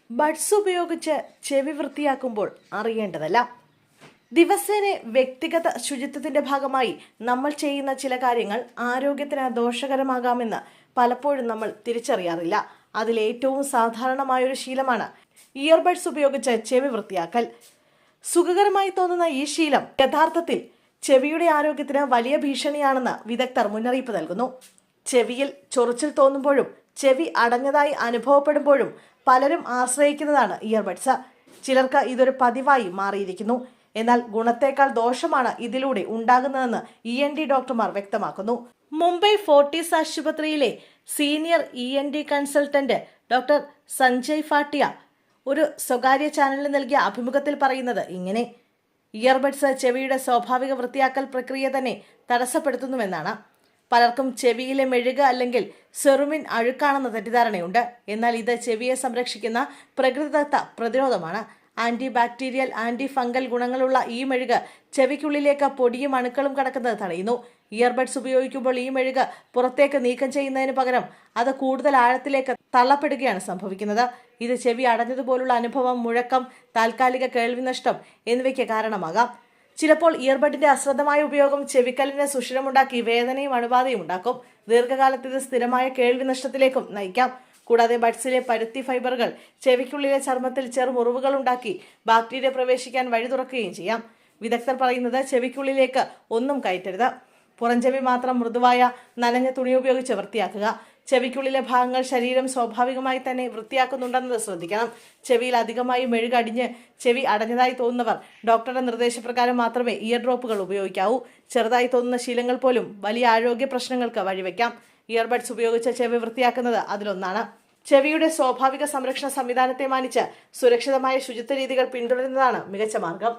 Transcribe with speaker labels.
Speaker 1: Buds ഉപയോഗിച്ച് ചെവി വൃത്തിയാക്കുമ്പോൾ അറിയേണ്ടതല്ല. ദിവസേന വ്യക്തിഗത ശുചിത്വത്തിന്റെ ഭാഗമായി നമ്മൾ ചെയ്യുന്ന ചില കാര്യങ്ങൾ ആരോഗ്യത്തിന് ദോഷകരമാകാമെന്ന് പലപ്പോഴും നമ്മൾ തിരിച്ചറിയാറില്ല. അതിലേറ്റവും സാധാരണമായൊരു ശീലമാണ് ഇയർബഡ്സ് ഉപയോഗിച്ച് ചെവി വൃത്തിയാക്കൽ. സുഖകരമായി തോന്നുന്ന ഈ ശീലം യഥാർത്ഥത്തിൽ ചെവിയുടെ ആരോഗ്യത്തിന് വലിയ ഭീഷണിയാണെന്ന് വിദഗ്ധർ മുന്നറിയിപ്പ് നൽകുന്നു. ചെവിയിൽ ചൊറിച്ചിൽ തോന്നുമ്പോഴും ചെവി അടഞ്ഞതായി അനുഭവപ്പെടുമ്പോഴും പലരും ആശ്രയിക്കുന്നതാണ് ഇയർബഡ്സ്. ചിലർക്ക് ഇതൊരു പതിവായി മാറിയിരിക്കുന്നു. എന്നാൽ ഗുണത്തേക്കാൾ ദോഷമാണ് ഇതിലൂടെ ഉണ്ടാകുന്നതെന്ന് ENT ഡോക്ടർമാർ വ്യക്തമാക്കുന്നു. മുംബൈ ഫോർട്ടീസ് ആശുപത്രിയിലെ senior ENT consultant doctor Sanjay Bhatia ഒരു സ്വകാര്യ ചാനലിന് നൽകിയ അഭിമുഖത്തിൽ പറയുന്നത് ഇങ്ങനെ: ഇയർബഡ്സ് ചെവിയുടെ സ്വാഭാവിക വൃത്തിയാക്കൽ പ്രക്രിയ തന്നെ തടസ്സപ്പെടുത്തുന്നുവെന്നാണ്. പലർക്കും ചെവിയിലെ മെഴുക് അല്ലെങ്കിൽ സെറുമിൻ അഴുക്കാണെന്ന തെറ്റിദ്ധാരണയുണ്ട്. എന്നാൽ ഇത് ചെവിയെ സംരക്ഷിക്കുന്ന പ്രകൃതിദത്ത പ്രതിരോധമാണ്. ആന്റി ബാക്ടീരിയൽ, ആന്റി ഫംഗൽ ഗുണങ്ങളുള്ള ഈ മെഴുക് ചെവിക്കുള്ളിലേക്ക് പൊടിയും അണുക്കളും കടക്കുന്നത് തടയുന്നു. ഇയർബഡ്സ് ഉപയോഗിക്കുമ്പോൾ ഈ മെഴുക് പുറത്തേക്ക് നീക്കം ചെയ്യുന്നതിന് പകരം അത് കൂടുതൽ ആഴത്തിലേക്ക് തള്ളപ്പെടുകയാണ് സംഭവിക്കുന്നത്. ഇത് ചെവി അടഞ്ഞതുപോലുള്ള അനുഭവം, മുഴക്കം, താൽക്കാലിക കേൾവി നഷ്ടം എന്നിവയ്ക്ക് കാരണമാകാം. ചിലപ്പോൾ ഇയർബഡിന്റെ അശ്രദ്ധമായ ഉപയോഗം ചെവിക്കല്ലിന് സുഷിരമുണ്ടാക്കി വേദനയും അണുബാധയും ഉണ്ടാക്കും. ദീർഘകാലത്ത് ഇത് സ്ഥിരമായ കേൾവി നഷ്ടത്തിലേക്കും നയിക്കാം. കൂടാതെ ബഡ്സിലെ പരുത്തി ഫൈബറുകൾ ചെവിക്കുള്ളിലെ ചർമ്മത്തിൽ ചെറു മുറിവുകൾ ഉണ്ടാക്കി ബാക്ടീരിയ പ്രവേശിക്കാൻ വഴി തുറക്കുകയും ചെയ്യാം. വിദഗ്ധർ പറയുന്നത് ചെവിക്കുള്ളിലേക്ക് ഒന്നും കയറ്റരുത്. പുറംചെവി മാത്രം മൃദുവായ നനഞ്ഞ തുണി ഉപയോഗിച്ച് വൃത്തിയാക്കുക. ചെവിക്കുള്ളിലെ ഭാഗങ്ങൾ ശരീരം സ്വാഭാവികമായി തന്നെ വൃത്തിയാക്കുന്നുണ്ടെന്നത് ശ്രദ്ധിക്കണം. ചെവിയിൽ അധികമായി മെഴുകടിഞ്ഞ് ചെവി അടഞ്ഞതായി തോന്നുന്നവർ ഡോക്ടറുടെ നിർദ്ദേശപ്രകാരം മാത്രമേ ഇയർ ഡ്രോപ്പുകൾ ഉപയോഗിക്കാവൂ. ചെറുതായി തോന്നുന്ന ശീലങ്ങൾ പോലും വലിയ ആരോഗ്യ പ്രശ്നങ്ങൾക്ക് വഴിവെക്കാം. ഇയർബഡ്സ് ഉപയോഗിച്ച് ചെവി വൃത്തിയാക്കുന്നത് അതിലൊന്നാണ്. ചെവിയുടെ സ്വാഭാവിക സംരക്ഷണ സംവിധാനത്തെ മാനിച്ച് സുരക്ഷിതമായ ശുചിത്വ രീതികൾ പിന്തുടരുന്നതാണ് മികച്ച മാർഗം.